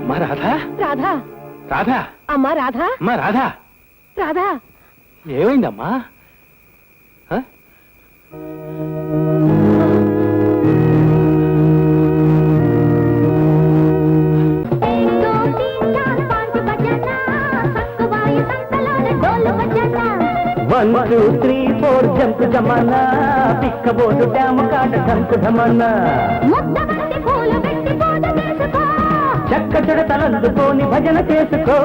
అమ్మా రాధా రాధా రాధా అమ్మా రాధా అమ్మా రాధా రాధా ఏమైందమ్మా one two three four jump जमाना पिक्कबोर्ड ड्याम काट ढंक ढमना చక్క చెడతలందుకోని భజన చేసుకో